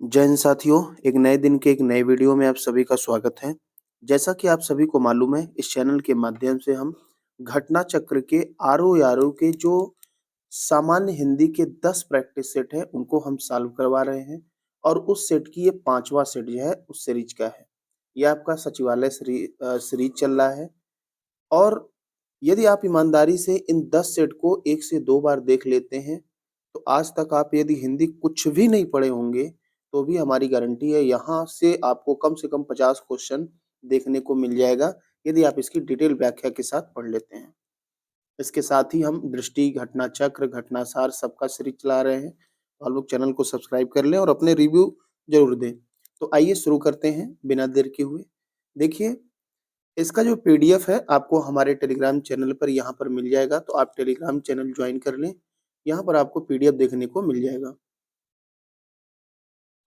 जय हिंद साथियों, एक नए दिन के एक नए वीडियो में आप सभी का स्वागत है। जैसा कि आप सभी को मालूम है, इस चैनल के माध्यम से हम घटना चक्र के आरओ के जो सामान्य हिंदी के 10 प्रैक्टिस सेट हैं, उनको हम सॉल्व करवा रहे हैं और उस सेट की ये 5वां सेट जो है, उस सीरीज का है। ये आपका सचिवालय सीरीज चल रहा है और यदि आप ईमानदारी से इन 10 सेट को 1 से 2 बार देख लेते हैं, तो आज तक आप यदि हिंदी कुछ भी नहीं पढ़े होंगे, तो भी हमारी गारंटी है यहाँ से आपको कम से कम 50 क्वेश्चन देखने को मिल जाएगा, यदि आप इसकी डिटेल व्याख्या के साथ पढ़ लेते हैं। इसके साथ ही हम दृष्टि, घटना चक्र, घटनासार सबका सीरीज चला रहे हैं। तो आप लोग चैनल को सब्सक्राइब कर लें और अपने रिव्यू ज़रूर दें। तो आइए शुरू करते हैं बिना देर के हुए। देखिए, इसका जो पीडीएफ है आपको हमारे टेलीग्राम चैनल पर यहाँ पर मिल जाएगा, तो आप टेलीग्राम चैनल ज्वाइन कर लें। यहाँ पर आपको पीडीएफ देखने को मिल जाएगा।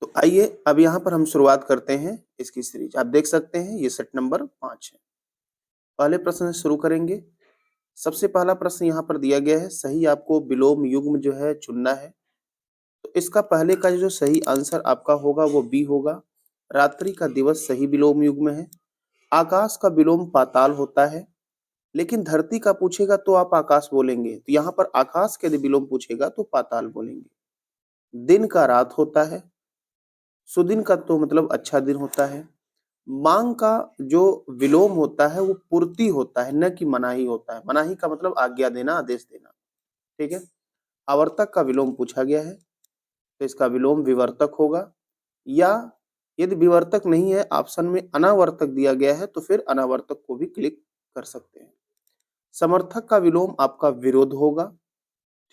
तो आइए अब यहाँ पर हम शुरुआत करते हैं इसकी सीरीज। आप देख सकते हैं ये सेट नंबर 5 है। पहले प्रश्न से शुरू करेंगे। सबसे पहला प्रश्न यहाँ पर दिया गया है, सही आपको विलोम युग्म जो है चुनना है। तो इसका पहले का जो सही आंसर आपका होगा वो बी होगा। रात्रि का दिवस सही विलोम युग्म है। आकाश का विलोम पाताल होता है, लेकिन धरती का पूछेगा तो आप आकाश बोलेंगे, तो यहाँ पर आकाश के यदि विलोम पूछेगा तो पाताल बोलेंगे। दिन का रात होता है। सुदिन का तो मतलब अच्छा दिन होता है। मांग का जो विलोम होता है वो पूर्ति होता है, न कि मनाही होता है। मनाही का मतलब आज्ञा देना, आदेश देना। ठीक है। आवर्तक का विलोम पूछा गया है, तो इसका विलोम विवर्तक होगा, या यदि विवर्तक नहीं है, ऑप्शन में अनावर्तक दिया गया है, तो फिर अनावर्तक को भी क्लिक कर सकते हैं। समर्थक का विलोम आपका विरोध होगा।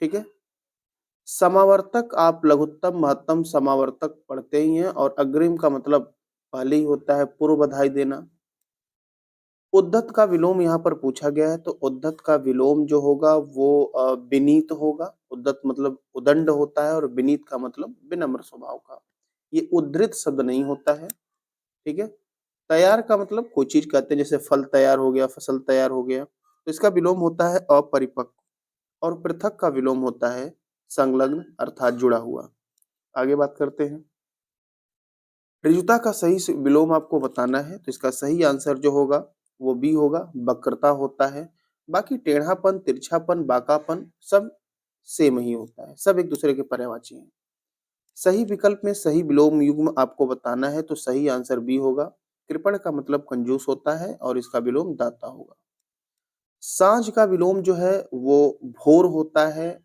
ठीक है। समावर्तक आप लघुत्तम, महत्तम, समावर्तक पढ़ते ही हैं, और अग्रिम का मतलब पहले ही होता है पूर्व बधाई देना। उद्धत का विलोम यहाँ पर पूछा गया है, तो उद्धत का विलोम जो होगा वो विनीत होगा। उद्धत मतलब उदंड होता है और विनीत का मतलब विनम्र स्वभाव का। ये उद्धृत शब्द नहीं होता है। ठीक है। तैयार का मतलब कोई चीज कहते हैं, जैसे फल तैयार हो गया, फसल तैयार हो गया, तो इसका विलोम होता है अपरिपक्व। और पृथक का विलोम होता है संलग्न अर्थात जुड़ा हुआ। आगे बात करते हैं। ऋजुता का सही विलोम आपको बताना है, तो इसका सही आंसर जो होगा वो बी होगा। वक्रता होता है। बाकी टेढ़ापन, तिरछापन, बांकापन सब सेम ही होता है, सब एक दूसरे के पर्यायवाची हैं। सही विकल्प में सही विलोम युग्म आपको बताना है, तो सही आंसर बी होगा। कृपण का मतलब कंजूस होता है और इसका विलोम दाता होगा। सांझ का विलोम जो है वो भोर होता है।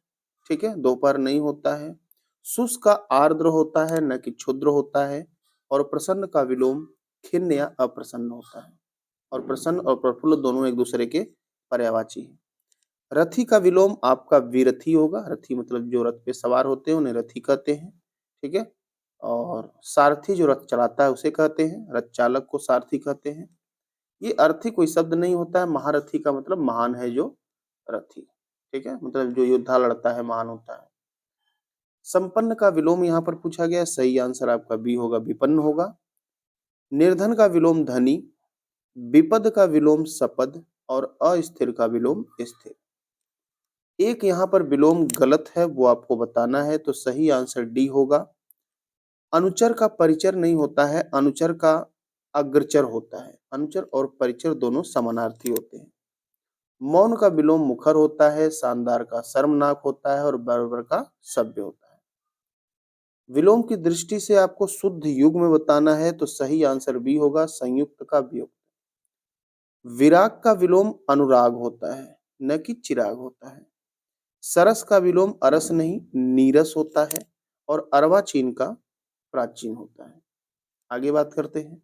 ठीक है, दोपहर नहीं होता है। शुष्क का आर्द्र होता है, न कि क्षुद्र होता है। और प्रसन्न का विलोम खिन्न या अप्रसन्न होता है। और प्रसन्न और प्रफुल्ल दोनों एक दूसरे के पर्यायवाची हैं। रथी का विलोम आपका विरथी होगा। रथी मतलब जो रथ पे सवार होते हैं उन्हें रथी कहते हैं। ठीक है। और सारथी जो रथ चलाता है उसे कहते हैं, रथ चालक को सारथी कहते हैं। ये अर्थी कोई शब्द नहीं होता है। महारथी का मतलब महान है जो रथी। ठीक है, मतलब जो योद्धा लड़ता है महान होता है। संपन्न का विलोम यहाँ पर पूछा गया, सही आंसर आपका बी होगा, विपन्न होगा। निर्धन का विलोम धनी। विपद का विलोम सपद। और अस्थिर का विलोम स्थिर। एक यहाँ पर विलोम गलत है, वो आपको बताना है, तो सही आंसर डी होगा। अनुचर का परिचर नहीं होता है, अनुचर का अग्रचर होता है। अनुचर और परिचर दोनों समानार्थी होते हैं। मौन का विलोम मुखर होता है। शानदार का शर्मनाक होता है और बर्बर का सभ्य होता है। विलोम की दृष्टि से आपको शुद्ध युग में बताना है, तो सही आंसर बी होगा, संयुक्त का वियुक्त। विराग का विलोम अनुराग होता है, न कि चिराग होता है। सरस का विलोम अरस नहीं नीरस होता है। और अर्वाचीन का प्राचीन होता है। आगे बात करते हैं।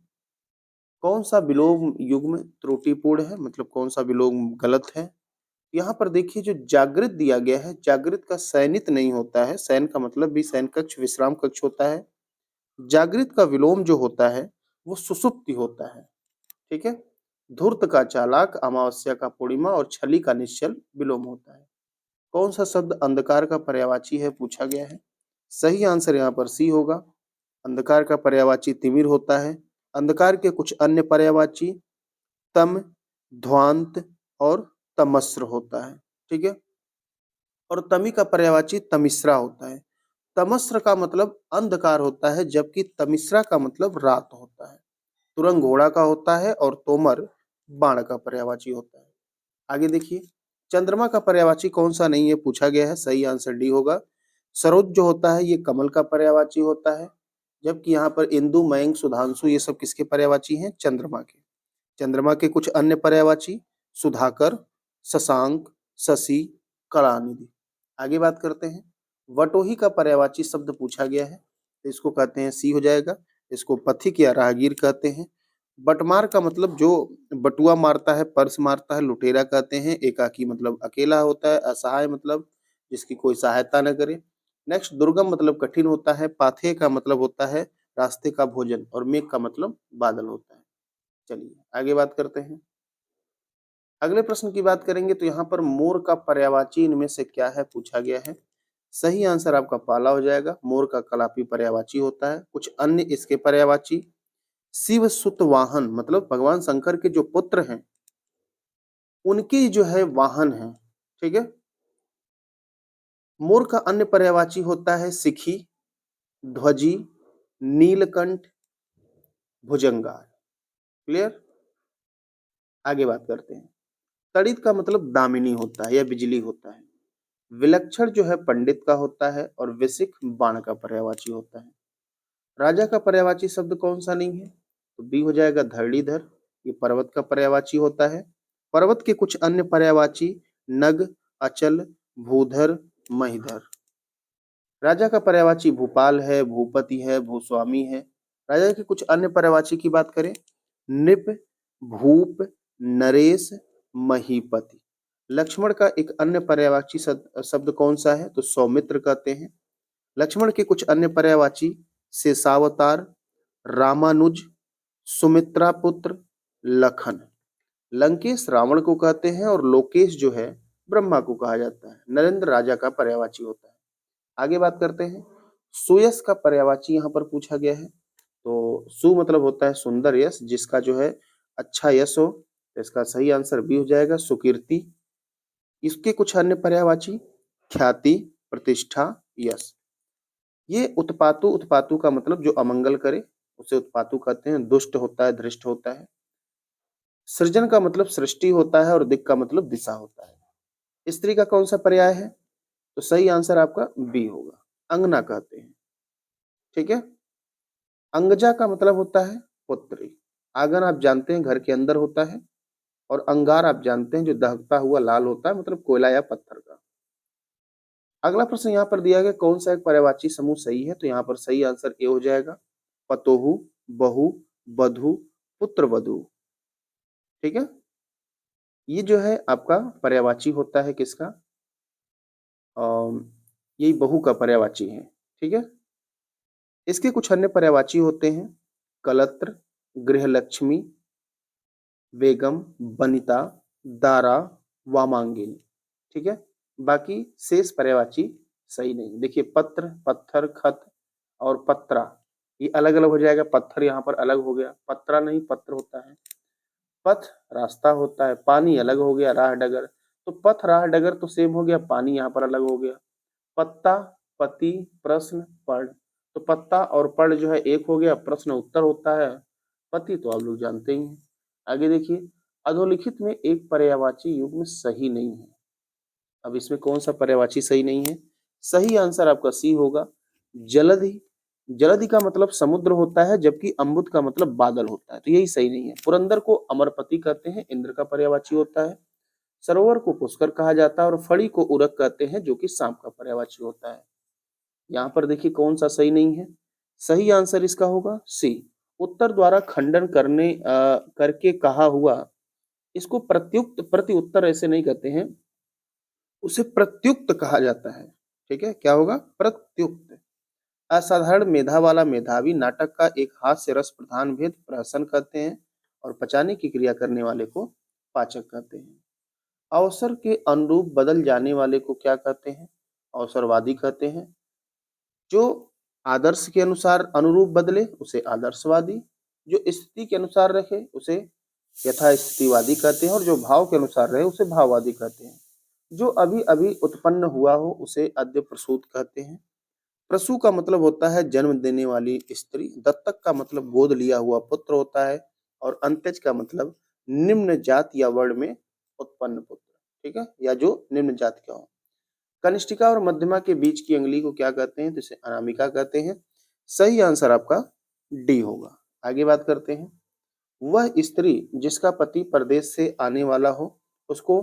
कौन सा विलोम युग्म त्रुटिपूर्ण है, मतलब कौन सा विलोम गलत है। यहाँ पर देखिए जो जागृत दिया गया है, जागृत का शयनित नहीं होता है। शयन का मतलब भी शयन कक्ष, विश्राम कक्ष होता है। जागृत का विलोम जो होता है वो सुषुप्ति होता है। ठीक है। धूर्त का चालाक, अमावस्या का पूर्णिमा और छली का निश्चल विलोम होता है। कौन सा शब्द अंधकार का पर्यायवाची है पूछा गया है। सही आंसर यहाँ पर सी होगा। अंधकार का पर्यायवाची तिमिर होता है। अंधकार के कुछ अन्य पर्यायवाची तम, ध्वांत और तमस्र होता है। ठीक है। और तमी का पर्यायवाची तमिश्रा होता है। तमस्र का मतलब अंधकार होता है, जबकि तमिश्रा का मतलब रात होता है। तुरंग घोड़ा का होता है और तोमर बाण का पर्यायवाची होता है। आगे देखिए, चंद्रमा का पर्यायवाची कौन सा नहीं है पूछा गया है, सही आंसर डी होगा। सरोज जो होता है ये कमल का पर्यायवाची होता है, जबकि यहाँ पर इंदु, मयंक, सुधांशु ये सब किसके पर्यायवाची हैं? चंद्रमा के। चंद्रमा के कुछ अन्य पर्यायवाची सुधाकर, शशांक, शशि, कलानिधि। आगे बात करते हैं, वटोही का पर्यायवाची शब्द पूछा गया है, तो इसको कहते हैं सी हो जाएगा। इसको पथिक या राहगीर कहते हैं। बटमार का मतलब जो बटुआ मारता है, पर्स मारता है, लुटेरा कहते हैं। एकाकी मतलब अकेला होता है। असहाय मतलब जिसकी कोई सहायता न करे। नेक्स्ट, दुर्गम मतलब कठिन होता है। पाथेय का मतलब होता है रास्ते का भोजन, और मेघ का मतलब बादल होता है। चलिए आगे बात करते हैं। अगले प्रश्न की बात करेंगे तो यहाँ पर मोर का पर्यायवाची इनमें से क्या है पूछा गया है। सही आंसर आपका पाला हो जाएगा। मोर का कलापी पर्यायवाची होता है। कुछ अन्य इसके पर्यायवाची, शिव सुत वाहन मतलब भगवान शंकर के जो पुत्र हैं उनके जो है वाहन है। ठीक है। मोर का अन्य पर्यायवाची होता है सिखी, ध्वजी, नीलकंठ, भुजंगार। क्लियर। आगे बात करते हैं। तड़ित का मतलब दामिनी होता है या बिजली होता है। विलक्षण जो है पंडित का होता है, और विसिक बाण का पर्यायवाची होता है। राजा का पर्यायवाची शब्द कौन सा नहीं है? तो बी हो जाएगा धरणीधर। ये पर्वत का पर्यायवाची होता है। पर्वत के कुछ अन्य पर्यायवाची नग, अचल, भूधर, महीधर। राजा का पर्यायवाची भूपाल है, भूपति है, भूस्वामी है। राजा के कुछ अन्य पर्यायवाची की बात करें, नृप, भूप, नरेश, महीपति। लक्ष्मण का एक अन्य पर्यायवाची शब्द कौन सा है? तो सौमित्र कहते हैं। लक्ष्मण के कुछ अन्य पर्यायवाची शेषावतार, रामानुज, सुमित्रा पुत्र, लखन। लंकेश रावण को कहते हैं, और लोकेश जो है ब्रह्मा को कहा जाता है। नरेंद्र राजा का पर्यायवाची होता है। आगे बात करते हैं। सुयश का पर्यायवाची यहाँ पर पूछा गया है। तो सु मतलब होता है सुंदर यश, जिसका जो है अच्छा यश हो। तो इसका सही आंसर बी हो जाएगा सुकीर्ति। इसके कुछ अन्य पर्यायवाची ख्याति, प्रतिष्ठा, यश। ये उत्पातु, उत्पातु का मतलब जो अमंगल करे उसे उत्पातु कहते हैं। दुष्ट होता है, धृष्ट होता है। सृजन का मतलब सृष्टि होता है, और दिक् का मतलब दिशा होता है। स्त्री का कौन सा पर्याय है? तो सही आंसर आपका बी होगा, अंगना कहते हैं। ठीक है। अंगजा का मतलब होता है पुत्री। आंगन आप जानते हैं घर के अंदर होता है, और अंगार आप जानते हैं जो दहकता हुआ लाल होता है, मतलब कोयला या पत्थर का। अगला प्रश्न यहाँ पर दिया गया, कौन सा एक पर्यायवाची समूह सही है? तो यहाँ पर सही आंसर ए हो जाएगा, पतोहु, बहु, बधु, पुत्र वधु। ठीक है। ये जो है आपका पर्यायवाची होता है किसका? यही बहु का पर्यायवाची है। ठीक है। इसके कुछ अन्य पर्यायवाची होते हैं कलत्र, गृहलक्ष्मी, बेगम, बनिता, दारा, वामांगिनी। ठीक है। बाकी शेष पर्यायवाची सही नहीं। देखिए पत्र, पत्थर, खत और पत्रा ये अलग अलग हो जाएगा। पत्थर यहाँ पर अलग हो गया, पत्रा नहीं पत्र होता है। पथ रास्ता होता है, पानी अलग हो गया, राह डगर। तो पथ राह डगर तो सेम हो गया, पानी यहाँ पर अलग हो गया। पत्ता, पति, प्रश्न, पढ़। तो पत्ता और पढ़ जो है एक हो गया, प्रश्न उत्तर होता है। पति तो आप लोग जानते ही हैं। आगे देखिए, अधोलिखित में एक पर्यायवाची युग्म सही नहीं है। अब इसमें कौन सा पर्यायवाची सही नहीं है? सही आंसर आपका सी होगा, जलधि। जलधि का मतलब समुद्र होता है, जबकि अम्बुद का मतलब बादल होता है, तो यही सही नहीं है। पुरंदर को अमरपति कहते हैं, इंद्र का पर्यायवाची होता है। सरोवर को पुष्कर कहा जाता है, और फड़ी को उरक कहते हैं, जो कि सांप का पर्यायवाची होता है। यहाँ पर देखिए कौन सा सही नहीं है। सही आंसर इसका होगा सी, उत्तर द्वारा खंडन करके कहा हुआ। इसको प्रत्युक्त, प्रति उत्तर ऐसे नहीं कहते हैं, उसे प्रत्युक्त कहा जाता है। ठीक है। क्या होगा? प्रत्युक्त। असाधारण मेधा वाला मेधावी नाटक का एक हास्य रस प्रधान भेद प्रहसन कहते हैं, और पचाने की क्रिया करने वाले को पाचक कहते हैं। अवसर के अनुरूप बदल जाने वाले को क्या कहते हैं? अवसरवादी कहते हैं। जो आदर्श के अनुसार अनुरूप बदले उसे आदर्शवादी, जो स्थिति के अनुसार रहे उसे यथास्थितिवादी कहते हैं, और जो भाव के अनुसार रहे उसे भाववादी कहते हैं। जो अभी अभी उत्पन्न हुआ हो उसे अद्य प्रसूत कहते हैं। प्रसू का मतलब होता है जन्म देने वाली स्त्री, दत्तक का मतलब गोद लिया हुआ पुत्र होता है, और अंत्यज का मतलब निम्न जात या वर्ण में उत्पन्न पुत्र, ठीक है, या जो निम्न जात का हो। कनिष्ठिका और मध्यमा के बीच की अंगुली को क्या कहते हैं? तो इसे अनामिका कहते हैं। सही आंसर आपका डी होगा। आगे बात करते हैं। वह स्त्री जिसका पति परदेश से आने वाला हो उसको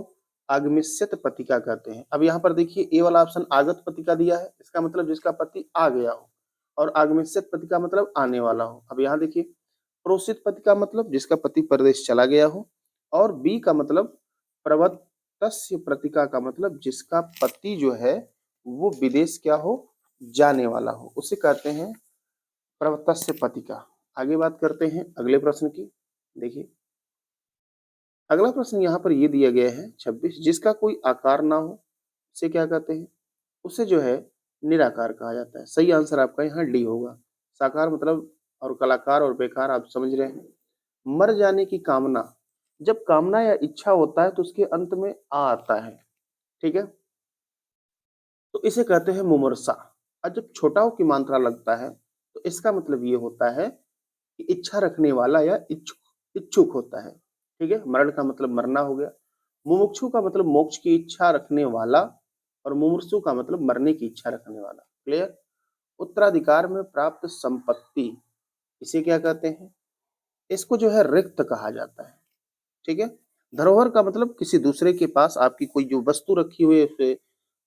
आगमिष्यत पतिका कहते हैं। अब यहाँ पर देखिए ए वाला ऑप्शन आगत पतिका दिया है, इसका मतलब जिसका पति आ गया हो, और आगमिष्यत पतिका मतलब आने वाला हो। अब यहाँ देखिए प्रोषित पतिका मतलब जिसका पति परदेश चला गया हो, और बी का मतलब प्रवतस्य प्रतिका का मतलब जिसका पति जो है वो विदेश क्या हो, जाने वाला हो, उसे कहते हैं प्रवतस्य पतिका। आगे बात करते हैं अगले प्रश्न की। देखिए अगला प्रश्न यहाँ पर ये दिया गया है 26, जिसका कोई आकार ना हो उसे क्या कहते हैं? उसे जो है निराकार कहा जाता है। सही आंसर आपका यहाँ डी होगा। साकार मतलब और कलाकार और बेकार आप समझ रहे हैं। मर जाने की कामना, जब कामना या इच्छा होता है तो उसके अंत में आ आता है, ठीक है, तो इसे कहते हैं मुमूर्षा। और जब छोटाओ की मात्रा लगता है तो इसका मतलब ये होता है कि इच्छा रखने वाला या इच्छुक इच्छुक होता है, ठीक है। मरण का मतलब मरना हो गया। मुमुक्षु का मतलब मोक्ष की इच्छा रखने वाला, और मुमूर्षु का मतलब मरने की इच्छा रखने वाला। क्लियर। उत्तराधिकार में प्राप्त संपत्ति, इसे क्या कहते हैं? इसको जो है रिक्त कहा जाता है, ठीक है। धरोहर का मतलब किसी दूसरे के पास आपकी कोई जो वस्तु रखी हुई है उसे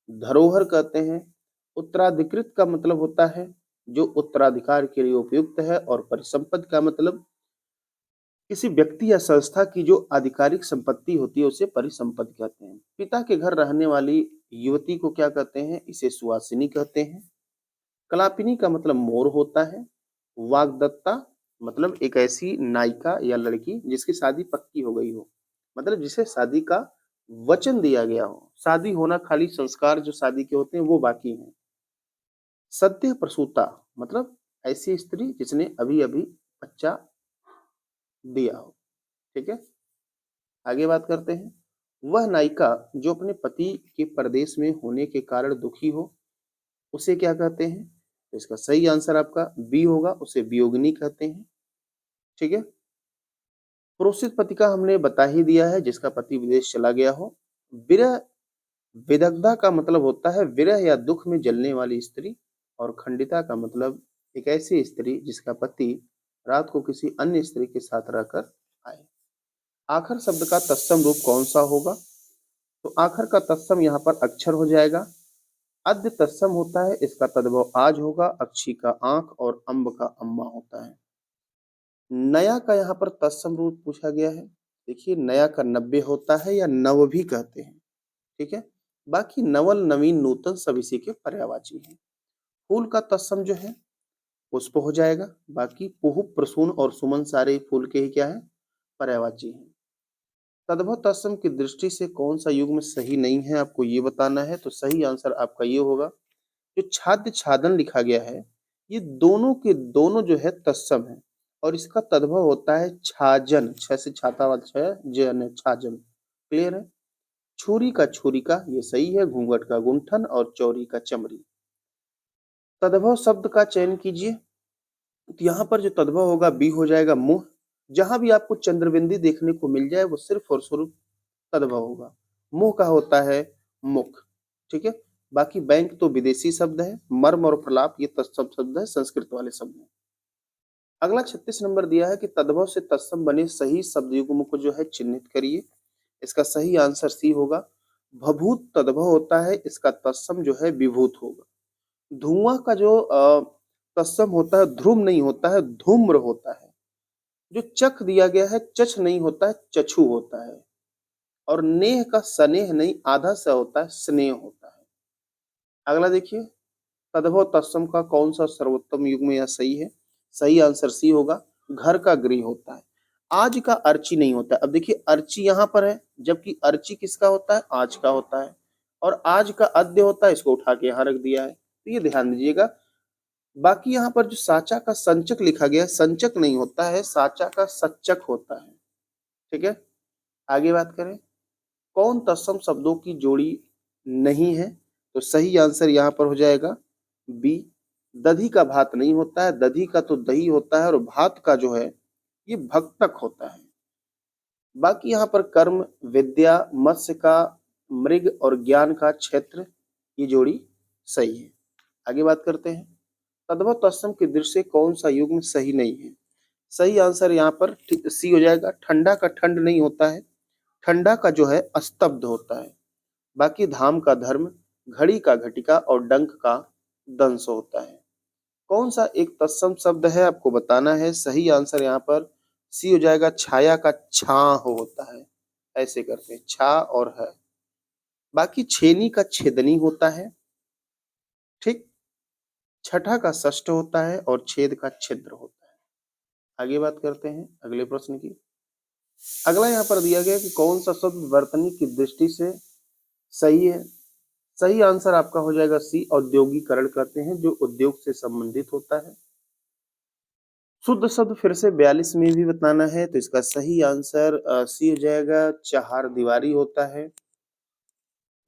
धरोहर कहते हैं। उत्तराधिकृत का मतलब होता है जो उत्तराधिकार के लिए उपयुक्त है, और परिसंपत्ति का मतलब किसी व्यक्ति या संस्था की जो आधिकारिक संपत्ति होती है उसे परिसंपत्ति कहते हैं। पिता के घर रहने वाली युवती को क्या कहते हैं? इसे सुहासिनी कहते हैं। कलापिनी का मतलब मोर होता है। वाग्दत्ता मतलब एक ऐसी नायिका या लड़की जिसकी शादी पक्की हो गई हो, मतलब जिसे शादी का वचन दिया गया हो। शादी होना खाली संस्कार जो शादी के होते हैं वो बाकी हैं। सद्य प्रसूता मतलब ऐसी स्त्री जिसने अभी अभी बच्चा दिया हो, ठीक है। आगे बात करते हैं। वह नायिका जो अपने पति के परदेश में होने के कारण दुखी हो उसे क्या कहते हैं? तो इसका सही आंसर आपका बी होगा, उसे वियोगिनी कहते हैं, ठीक है। प्रोषित पति का हमने बता ही दिया है, जिसका पति विदेश चला गया हो। विरह विदग्धा का मतलब होता है विरह या दुख में जलने वाली स्त्री, और खंडिता का मतलब एक ऐसी स्त्री जिसका पति रात को किसी अन्य स्त्री के साथ रहकर आए। आखर शब्द का तत्सम रूप कौन सा होगा? तो आखर का तत्सम यहाँ पर अक्षर हो जाएगा। अद्य तत्सम होता है, इसका तद्भव आज होगा। अक्षी का आंख और अम्ब का अम्मा होता है। नया का यहाँ पर तत्सम रूप पूछा गया है। देखिए नया का नब्बे होता है या नव भी कहते हैं, ठीक है। बाकी नवल नवीन नूतन सब इसी के पर्यायवाची हैं। फूल का तत्सम जो है पुष्प हो जाएगा। बाकी पुह प्रसून और सुमन सारे फूल के ही क्या है? पर्यायवाची हैं। तद्भव तत्सम की दृष्टि से कौन सा युग्म सही नहीं है आपको ये बताना है। तो सही आंसर आपका ये होगा, जो छाद्य छादन लिखा गया है ये दोनों के दोनों जो है तत्सम है, और इसका तद्भव होता है छाजन, छ से छाता वाला छ, जन छाजन। क्लियर है। छुरी का छुरिका ये सही है। घूंघट का गुंठन और चौरी का चमरी। तद्भव शब्द का चयन कीजिए। तो यहाँ पर जो तद्भव होगा बी हो जाएगा मुंह। जहां भी आपको चंद्रबिंदी देखने को मिल जाए वो सिर्फ और सिर्फ तद्भव होगा। मुंह का होता है मुख, ठीक है। बाकी बैंक तो विदेशी शब्द है। मर्म और प्रलाप ये तत्सम शब्द है, संस्कृत वाले शब्द है। अगला 36 नंबर दिया है कि तद्भव से तत्सम बने सही शब्द युग्म को जो है चिन्हित करिए। इसका सही आंसर सी होगा। भभूत तद्भव होता है, इसका तत्सम जो है विभूत होगा। धुआं का जो तत्सम होता है ध्रुम नहीं होता है, धूम्र होता है। जो चख दिया गया है चछ नहीं होता है, चछू होता है। और नेह का सनेह नहीं आधा सा होता है, स्नेह होता है। अगला देखिए, तद्भव तत्सम का कौन सा सर्वोत्तम युग्म या सही है? सही आंसर सी होगा। घर का गृह होता है। आज का अर्ची नहीं होता है। अब देखिए अर्ची यहाँ पर है, जबकि अर्ची किसका होता है? आज का होता है। और आज का अद्य होता है, इसको उठा के यहाँ रख दिया है, तो ये ध्यान दीजिएगा। बाकी यहाँ पर जो साचा का संचक लिखा गया है, संचक नहीं होता है, साचा का सच्चक होता है, ठीक है। आगे बात करें, कौन तत्सम शब्दों की जोड़ी नहीं है? तो सही आंसर यहाँ पर हो जाएगा बी, दधी का भात नहीं होता है, दधी का तो दही होता है और भात का जो है ये भक्तक होता है। बाकी यहाँ पर कर्म, विद्या, मत्स्य का, मृग और ज्ञान का क्षेत्र, ये जोड़ी सही है। आगे बात करते हैं, तद्भव तत्सम की दृष्टि से कौन सा युग्म सही नहीं है? सही आंसर यहाँ पर सी हो जाएगा। ठंडा का ठंड नहीं होता है, ठंडा का जो है स्तब्ध होता है। बाकी धाम का धर्म, घड़ी का घटिका और डंक का दंश होता है। कौन सा एक तत्सम शब्द है आपको बताना है। सही आंसर यहाँ पर सी हो जाएगा। छाया का छां होता है, ऐसे करते हैं छा और है। बाकी छेनी का छेदनी होता है, ठीक। छठा का षष्ठ होता है और छेद का छिद्र होता है। आगे बात करते हैं अगले प्रश्न की। अगला यहाँ पर दिया गया कि कौन सा शब्द वर्तनी की दृष्टि से सही है। सही आंसर आपका हो जाएगा सी, औद्योगिकरण कहते हैं, जो उद्योग से संबंधित होता है। शुद्ध शब्द फिर से 42 में भी बताना है, तो इसका सही आंसर सी हो जाएगा। चार दीवारी होता है।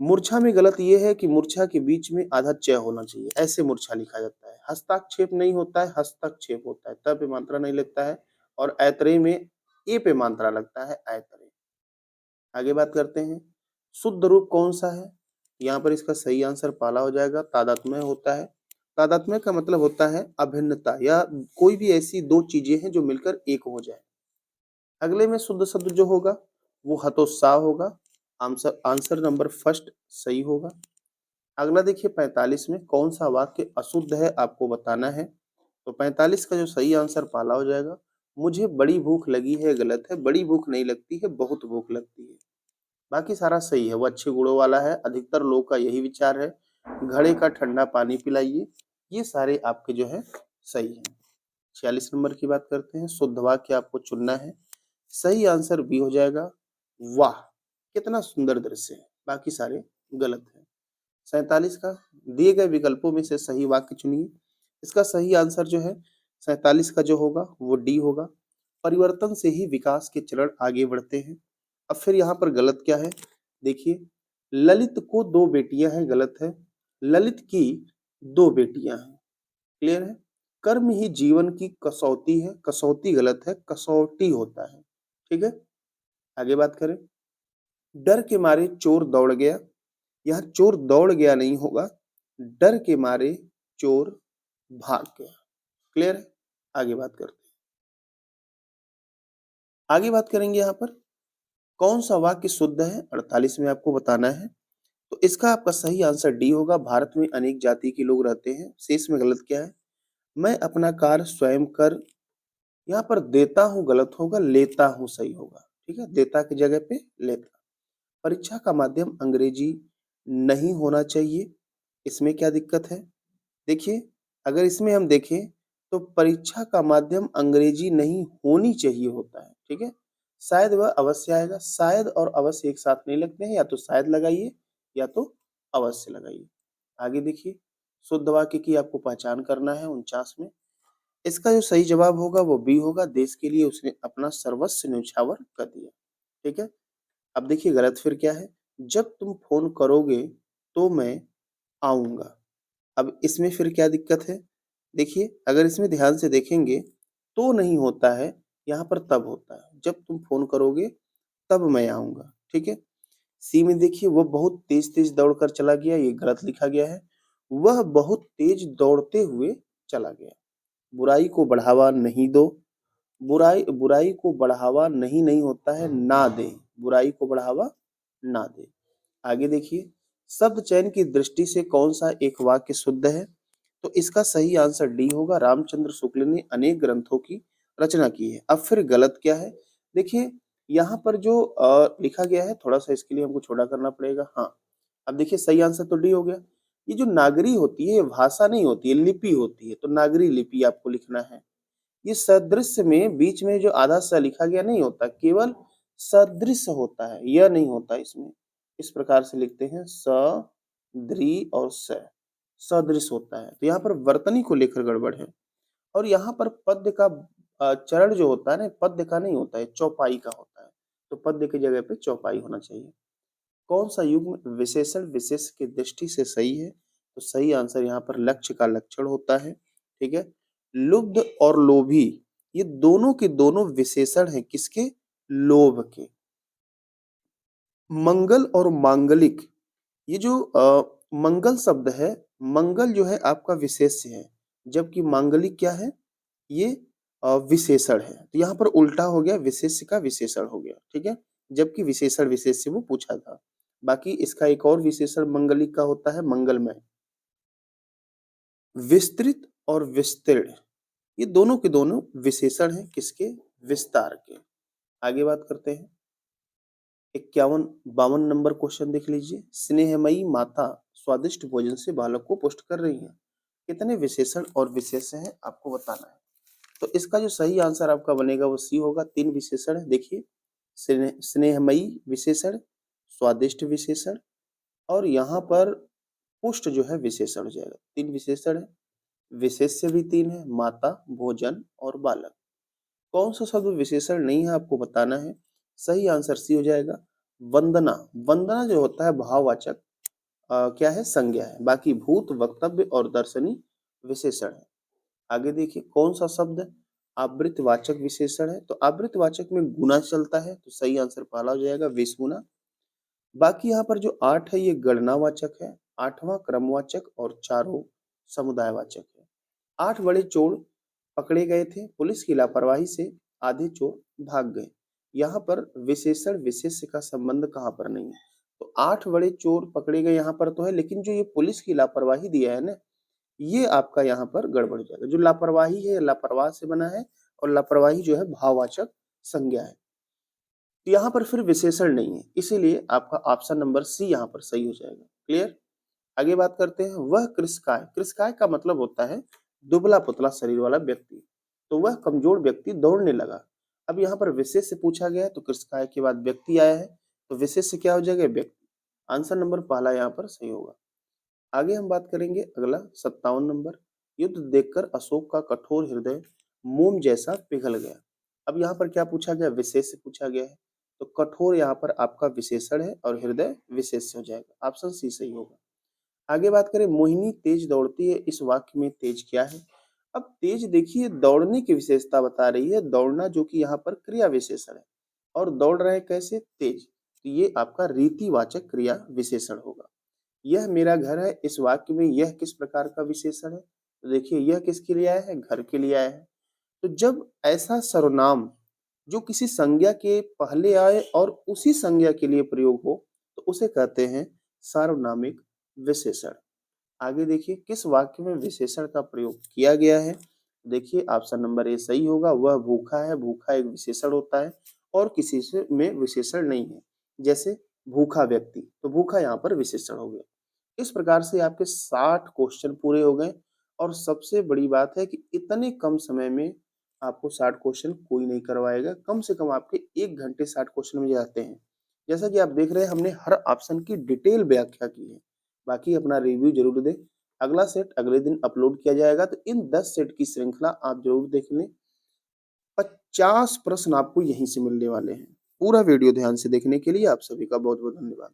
मूर्छा में गलत ये है कि मूर्छा के बीच में आधा च होना चाहिए, ऐसे मूर्छा लिखा जाता है। हस्ताक्षेप नहीं होता है, हस्तक्षेप होता है। त पे मात्रा नहीं लगता है और ऐतरे में ए पे मात्रा लगता है, ऐतरे। आगे बात करते हैं, शुद्ध रूप कौन सा है। यहाँ पर इसका सही आंसर पाला हो जाएगा। तादात्म्य होता है। तादात्म्य का मतलब होता है अभिन्नता, या कोई भी ऐसी दो चीजें हैं जो मिलकर एक हो जाए। अगले में शुद्ध शब्द जो होगा वो हतोत्साह होगा। आंसर आंसर नंबर फर्स्ट सही होगा। अगला देखिए 45 में कौन सा वाक्य अशुद्ध है आपको बताना है। तो 45 का जो सही आंसर पाला हो जाएगा। मुझे बड़ी भूख लगी है, गलत है। बड़ी भूख नहीं लगती है, बहुत भूख लगती है। बाकी सारा सही है, वो अच्छे गुणों वाला है। अधिकतर लोग का यही विचार है, घड़े का ठंडा पानी पिलाइए। ये सारे आपके जो है सही है। 46 नंबर की बात करते हैं, शुद्ध वाक्य आपको चुनना है। सही आंसर बी हो जाएगा। वाह कितना सुंदर दृश्य है, बाकी सारे गलत है। 47 का दिए गए विकल्पों में से सही वाक्य चुनिए। इसका सही आंसर जो है 47 का जो होगा वो डी होगा। परिवर्तन से ही विकास के चरण आगे बढ़ते हैं। अब फिर यहाँ पर गलत क्या है, देखिए। ललित को दो बेटियां हैं, गलत है। ललित की दो बेटियां हैं, क्लियर है। कर्म ही जीवन की कसौटी है, कसौटी गलत है, कसौटी होता है, ठीक है। आगे बात करें, डर के मारे चोर दौड़ गया। यह चोर दौड़ गया नहीं होगा, डर के मारे चोर भाग गया, क्लियर है। आगे बात करते हैं, आगे बात करेंगे यहाँ पर कौन सा वाक्य शुद्ध है। 48 में आपको बताना है। तो इसका आपका सही आंसर डी होगा। भारत में अनेक जाति के लोग रहते हैं। शेष में गलत क्या है, मैं अपना कार्य स्वयं कर। यहाँ पर देता हूँ गलत होगा, लेता हूँ सही होगा, ठीक है। देता की जगह पे लेता। परीक्षा का माध्यम अंग्रेजी नहीं होना चाहिए, इसमें क्या दिक्कत है। देखिए अगर इसमें हम देखें तो परीक्षा का माध्यम अंग्रेजी नहीं होनी चाहिए होता है, ठीक है। शायद वह अवश्य आएगा। शायद और अवश्य एक साथ नहीं लगते हैं, या तो शायद लगाइए या तो अवश्य लगाइए। आगे देखिए, शुद्ध वाक्य की आपको पहचान करना है 49 में। इसका जो सही जवाब होगा वो बी होगा। देश के लिए उसने अपना सर्वस्व न्यौछावर कर दिया, ठीक है। अब देखिए गलत फिर क्या है, जब तुम फोन करोगे तो मैं आऊंगा। अब इसमें फिर क्या दिक्कत है, देखिए अगर इसमें ध्यान से देखेंगे तो नहीं होता है, यहाँ पर तब होता है। जब तुम फोन करोगे तब मैं आऊंगा, ठीक है। सी में देखिए वो बहुत तेज तेज दौड़कर चला गया, ये गलत लिखा गया है। वह बहुत तेज दौड़ते हुए चला गया। बुराई को बढ़ावा नहीं दो। बुराई बुराई को बढ़ावा नहीं नहीं होता है, ना दे। बुराई को बढ़ावा ना दे। आगे देखिए, शब्द चयन की दृष्टि से कौन सा एक वाक्य शुद्ध है। तो इसका सही आंसर डी होगा। रामचंद्र शुक्ल ने अनेक ग्रंथों की रचना की है। अब फिर गलत क्या है, देखिए यहाँ पर जो लिखा गया है, थोड़ा सा इसके लिए हमको छोटा करना पड़ेगा। हाँ, अब देखिए सही आंसर तो डी हो गया। ये जो नागरी होती है ये भाषा नहीं होती है, लिपि होती है। तो नागरी लिपि आपको लिखना है। ये सदृश्य में बीच में जो आधा स लिखा गया नहीं होता, केवल सदृश होता है, यह नहीं होता इसमें। इस प्रकार से लिखते हैं स द्रि और स, सदृश होता है। तो यहाँ पर वर्तनी को लेकर गड़बड़ है। और यहाँ पर पद्य का चरण जो होता है ना, पद्य का नहीं होता है, चौपाई का होता है। तो पद्य की जगह पे चौपाई होना चाहिए। कौन सा युग्म विशेषण विशेष की दृष्टि से सही है। तो सही आंसर यहाँ पर लक्ष्य का लक्षण होता है। ठीक है, लुब्ध और लोभी ये दोनों के दोनों विशेषण हैं किसके? लोभ के। मंगल और मांगलिक, ये जो मंगल शब्द है, मंगल जो है आपका विशेष्य है, जबकि मांगलिक क्या है? ये विशेषण है। तो यहाँ पर उल्टा हो गया, विशेष्य का विशेषण हो गया। ठीक है, जबकि विशेषण विशेष से वो पूछा था। बाकी इसका एक और विशेषण मंगलिक का होता है मंगलमय। विस्तृत और विस्तीर्ण, ये दोनों के दोनों विशेषण हैं किसके? विस्तार के। आगे बात करते हैं। 52 नंबर क्वेश्चन देख लीजिए। स्नेहमयी माता स्वादिष्ट भोजन से बालक को पुष्ट कर रही है। कितने विशेषण और विशेष्य हैं आपको बताना है। तो इसका जो सही आंसर आपका बनेगा वो सी होगा। 3 विशेषण है, देखिए स्नेहमयी विशेषण, स्वादिष्ट विशेषण और यहाँ पर पुष्ट जो है विशेषण हो जाएगा। 3 विशेषण है, विशेष्य भी 3 है, माता, भोजन और बालक। कौन सा शब्द विशेषण नहीं है आपको बताना है। सही आंसर सी हो जाएगा वंदना। वंदना जो होता है भाववाचक क्या है? संज्ञा है। बाकी भूत, वक्तव्य और दर्शनी विशेषण है। आगे देखिए कौन सा शब्द आवृतवाचक विशेषण है। तो आवृतवाचक में गुना चलता है, तो सही आंसर पहला हो जाएगा 20 गुना। बाकी यहाँ पर जो 8 है ये गणनावाचक है, 8वां क्रमवाचक और चारों समुदायवाचक है। 8 बड़े चोर पकड़े गए थे, पुलिस की लापरवाही से आधे चोर भाग गए। यहाँ पर विशेषण विशेष्य का संबंध कहाँ पर नहीं है। तो 8 बड़े चोर पकड़े गए यहाँ पर तो है, लेकिन जो ये पुलिस की लापरवाही दिया है ना, ये आपका यहाँ पर गड़बड़ जाएगा। जो लापरवाही है लापरवाह से बना है और लापरवाही जो है भाववाचक संज्ञा है। तो यहाँ पर फिर विशेषण नहीं है, इसीलिए आपका ऑप्शन नंबर सी यहाँ पर सही हो जाएगा। क्लियर? आगे बात करते हैं। वह कृशकाय, कृशकाय का मतलब होता है दुबला पुतला शरीर वाला व्यक्ति। तो वह कमजोर व्यक्ति दौड़ने लगा। अब यहाँ पर विशेष से पूछा गया है, तो कृशकाय के बाद व्यक्ति आया है, तो विशेष से क्या हो जाएगा? व्यक्ति। आंसर नंबर पहला यहाँ पर सही होगा। आगे हम बात करेंगे अगला 57 नंबर। युद्ध देखकर अशोक का कठोर हृदय मोम जैसा पिघल गया। अब यहाँ पर क्या पूछा गया? विशेष से पूछा गया है, तो कठोर यहाँ पर आपका विशेषण है और हृदय विशेष हो जाएगा। ऑप्शन सी सही होगा। आगे बात करें, मोहिनी तेज दौड़ती है, इस वाक्य में तेज क्या है? अब तेज देखिए दौड़ने की विशेषता बता रही है, दौड़ना जो कि यहाँ पर क्रिया विशेषण है और दौड़ रहे कैसे? तेज। तो ये आपका रीतिवाचक क्रिया विशेषण होगा। यह मेरा घर है, इस वाक्य में यह किस प्रकार का विशेषण है? तो देखिए यह किसके लिए आया है? घर के लिए आया है। तो जब ऐसा सर्वनाम जो किसी संज्ञा के पहले आए और उसी संज्ञा के लिए प्रयोग हो, तो उसे कहते हैं सार्वनामिक विशेषण। आगे देखिए किस वाक्य में विशेषण का प्रयोग किया गया है। देखिए ऑप्शन नंबर ए सही होगा। वह भूखा है, भूखा एक विशेषण होता है और किसी से में विशेषण नहीं है। जैसे भूखा व्यक्ति, तो भूखा यहाँ पर विशेषण हो गया। इस प्रकार से आपके 60 क्वेश्चन पूरे हो गए और सबसे बड़ी बात है कि इतने कम समय में आपको 60 क्वेश्चन कोई नहीं करवाएगा। कम से कम आपके 1 घंटे 60 क्वेश्चन में जाते हैं। जैसा कि आप देख रहे हैं हमने हर ऑप्शन की डिटेल व्याख्या की है। बाकी अपना रिव्यू जरूर दें। अगला सेट अगले दिन अपलोड किया जाएगा, तो इन 10 सेट की श्रृंखला आप जरूर देख लें। 50 प्रश्न आपको यहीं से मिलने वाले हैं। पूरा वीडियो ध्यान से देखने के लिए आप सभी का बहुत बहुत धन्यवाद।